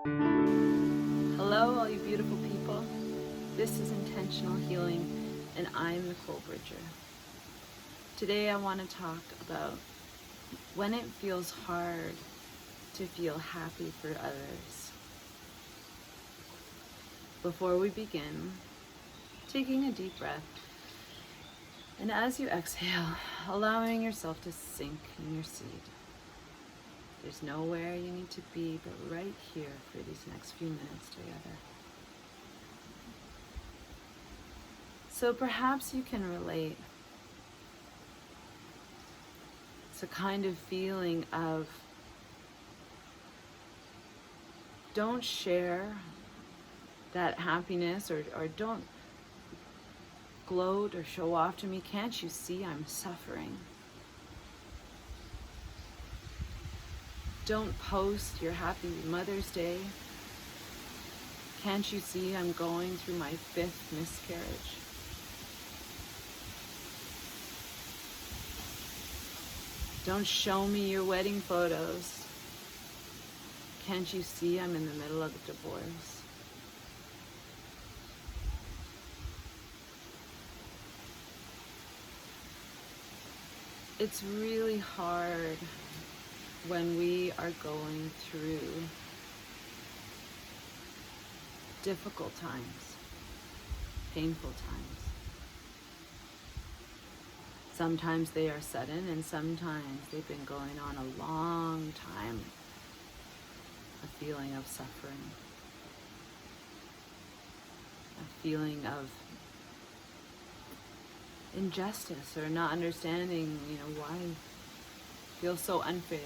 Hello, all you beautiful people. This is Intentional Healing, and I'm Nicole Bridger. Today I want to talk about when it feels hard to feel happy for others. Before we begin, taking a deep breath, and as you exhale, allowing yourself to sink in your seat. There's nowhere you need to be but right here for these next few minutes together. So perhaps you can relate. It's a kind of feeling of don't share that happiness or don't gloat or show off to me. Can't you see I'm suffering? Don't post your happy Mother's Day. Can't you see I'm going through my 5th miscarriage? Don't show me your wedding photos. Can't you see I'm in the middle of a divorce? It's really hard when we are going through difficult times, painful times. Sometimes they are sudden, and sometimes they've been going on a long time, a feeling of suffering, a feeling of injustice or not understanding, why it feels so unfair.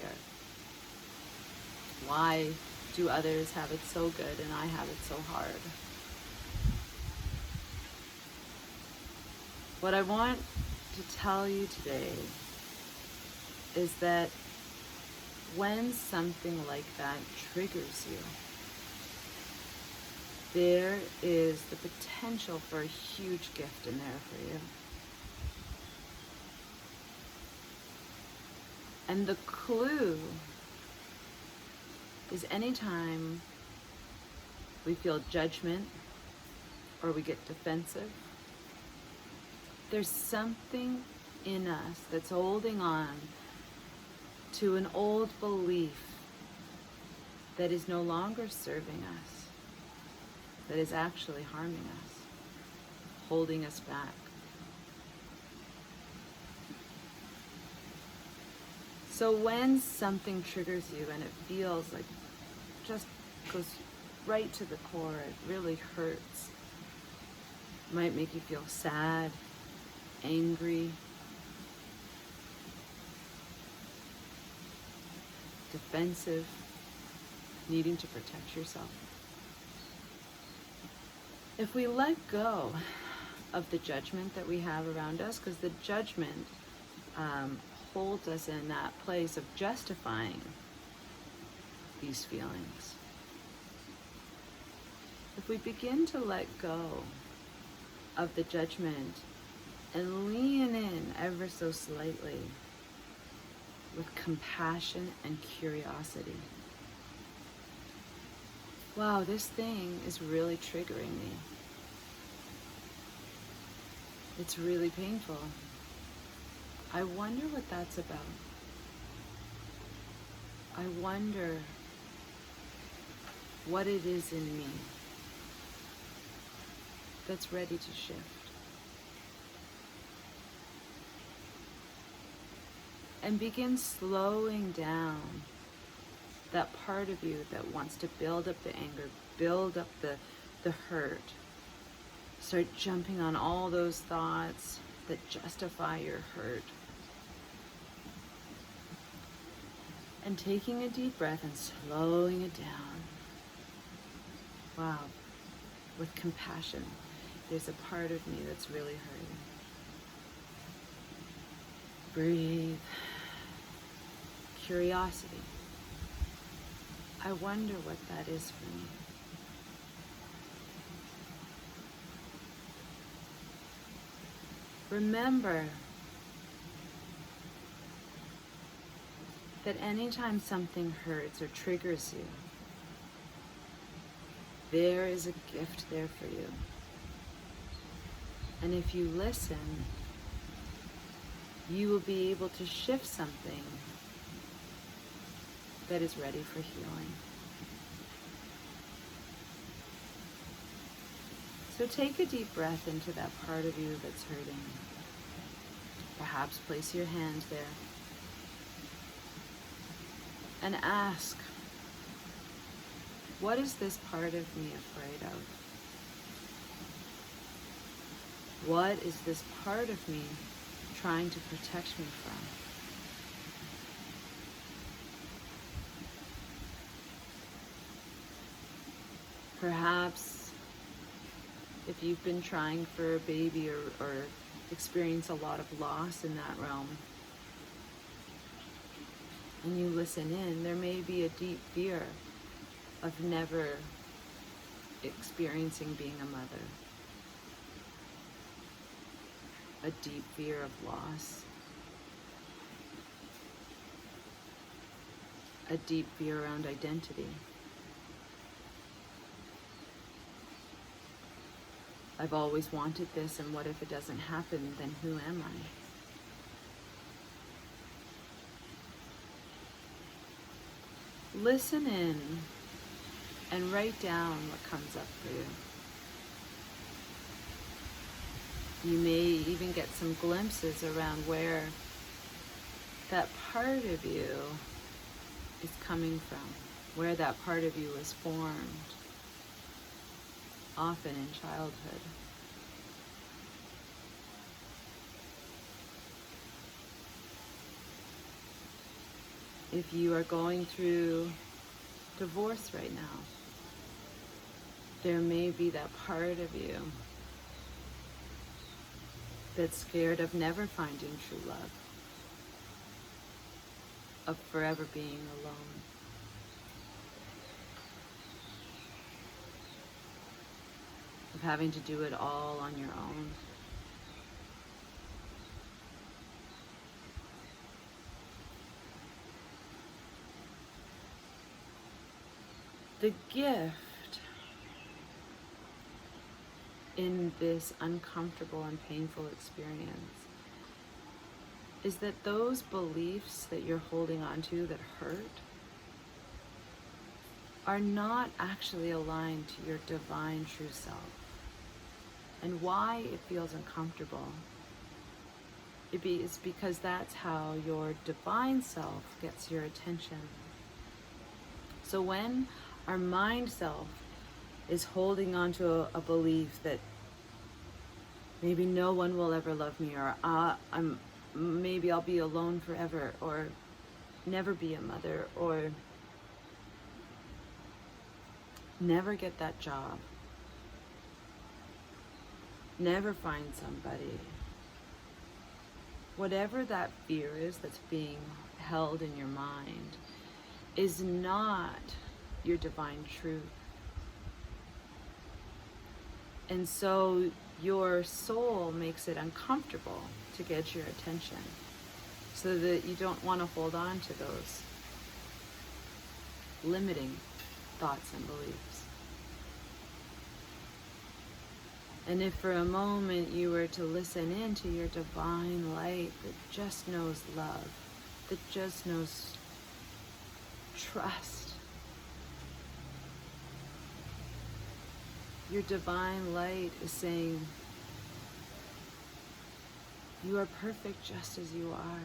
Why do others have it so good and I have it so hard? What I want to tell you today is that when something like that triggers you, there is the potential for a huge gift in there for you. And the clue is anytime we feel judgment or we get defensive, there's something in us that's holding on to an old belief that is no longer serving us, that is actually harming us, holding us back. So when something triggers you and it feels like just goes right to the core, it really hurts. It might make you feel sad, angry, defensive, needing to protect yourself. If we let go of the judgment that we have around us, because the judgment holds us in that place of justifying these feelings. If we begin to let go of the judgment and lean in ever so slightly with compassion and curiosity. Wow, this thing is really triggering me. It's really painful. I wonder what that's about. I wonder what it is in me that's ready to shift. And begin slowing down that part of you that wants to build up the anger, build up the hurt. Start jumping on all those thoughts that justify your hurt. And taking a deep breath and slowing it down. Wow, with compassion. There's a part of me that's really hurting. Breathe. Curiosity. I wonder what that is for me. Remember that anytime something hurts or triggers you, there is a gift there for you. And if you listen, you will be able to shift something that is ready for healing. So take a deep breath into that part of you that's hurting. Perhaps place your hand there and ask, what is this part of me afraid of? What is this part of me trying to protect me from? Perhaps if you've been trying for a baby or experience a lot of loss in that realm, and you listen in, there may be a deep fear of never experiencing being a mother. A deep fear of loss. A deep fear around identity. I've always wanted this, and what if it doesn't happen? Then who am I? Listen in and write down what comes up for you. You may even get some glimpses around where that part of you is coming from, where that part of you was formed, often in childhood. If you are going through divorce right now, there may be that part of you that's scared of never finding true love, of forever being alone. Of having to do it all on your own. The gift in this uncomfortable and painful experience is that those beliefs that you're holding on to that hurt are not actually aligned to your divine true self. And why it feels uncomfortable is because that's how your divine self gets your attention. So when our mind self is holding on to a belief that maybe no one will ever love me, or maybe I'll be alone forever, or never be a mother, or never get that job, never find somebody. Whatever that fear is that's being held in your mind is not your divine truth. And so your soul makes it uncomfortable to get your attention, so that you don't want to hold on to those limiting thoughts and beliefs. And if for a moment you were to listen into your divine light that just knows love, that just knows trust, your divine light is saying, you are perfect just as you are.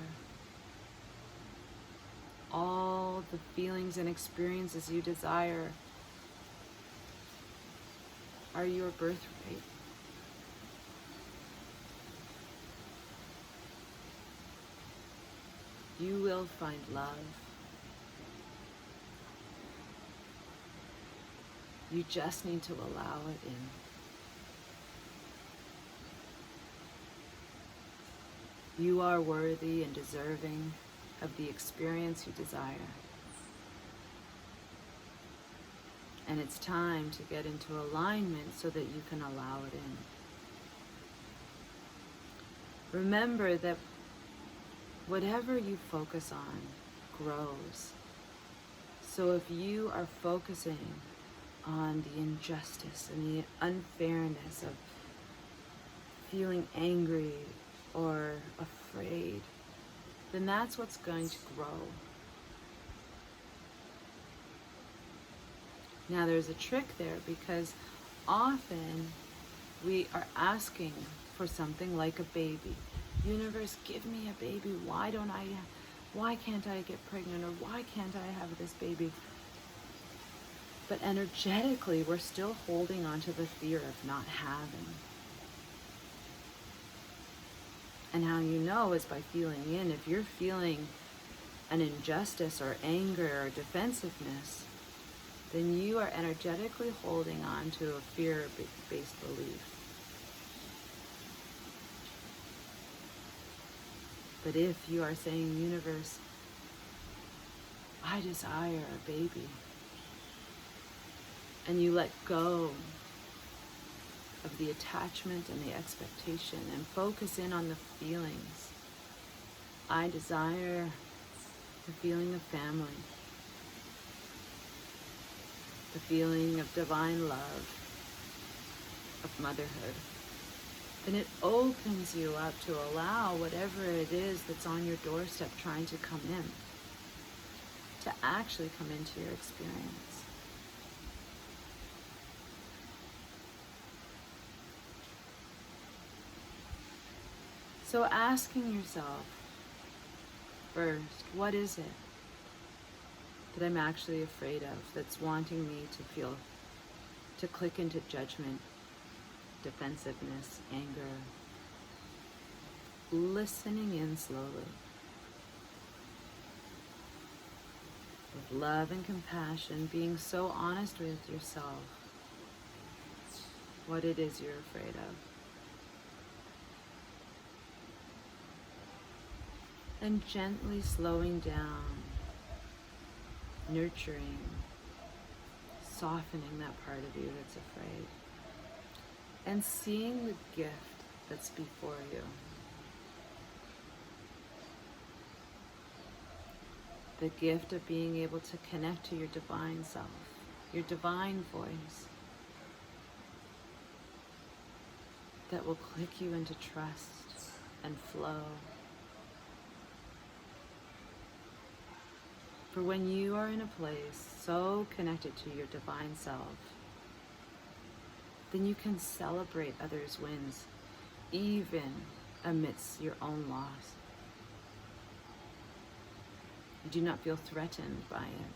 All the feelings and experiences you desire are your birthright. You will find love. You just need to allow it in. You are worthy and deserving of the experience you desire. And it's time to get into alignment so that you can allow it in. Remember that whatever you focus on grows. So if you are focusing on the injustice and the unfairness of feeling angry or afraid, then that's what's going to grow. Now there's a trick there, because often we are asking for something like a baby. Universe, give me a baby. Why can't I get pregnant, or why can't I have this baby? But energetically, we're still holding on to the fear of not having. And how you know is by feeling in. If you're feeling an injustice or anger or defensiveness, then you are energetically holding on to a fear-based belief. But if you are saying, universe, I desire a baby, and you let go of the attachment and the expectation and focus in on the feelings. I desire the feeling of family, the feeling of divine love, of motherhood. Then it opens you up to allow whatever it is that's on your doorstep trying to come in, to actually come into your experience. So asking yourself first, what is it that I'm actually afraid of that's wanting me to click into judgment, defensiveness, anger? Listening in slowly with love and compassion, being so honest with yourself what it is you're afraid of. And gently slowing down, nurturing, softening that part of you that's afraid, and seeing the gift that's before you. The gift of being able to connect to your divine self, your divine voice, that will click you into trust and flow. For when you are in a place so connected to your divine self, then you can celebrate others' wins, even amidst your own loss. You do not feel threatened by it,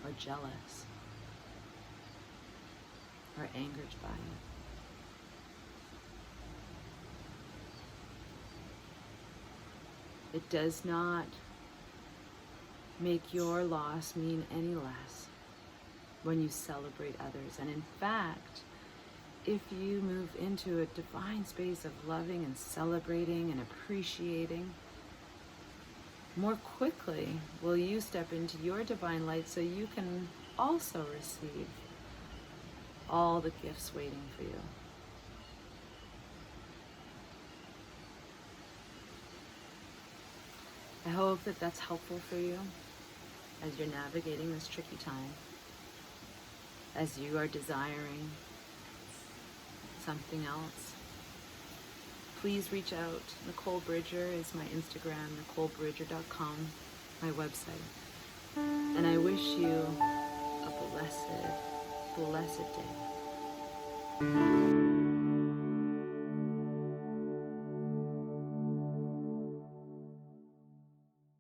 or jealous, or angered by it. It does not make your loss mean any less when you celebrate others. And in fact, if you move into a divine space of loving and celebrating and appreciating, more quickly will you step into your divine light so you can also receive all the gifts waiting for you. I hope that that's helpful for you as you're navigating this tricky time, as you are desiring something else. Please reach out. Nicole Bridger is my Instagram, NicoleBridger.com, my website. And I wish you a blessed, blessed day.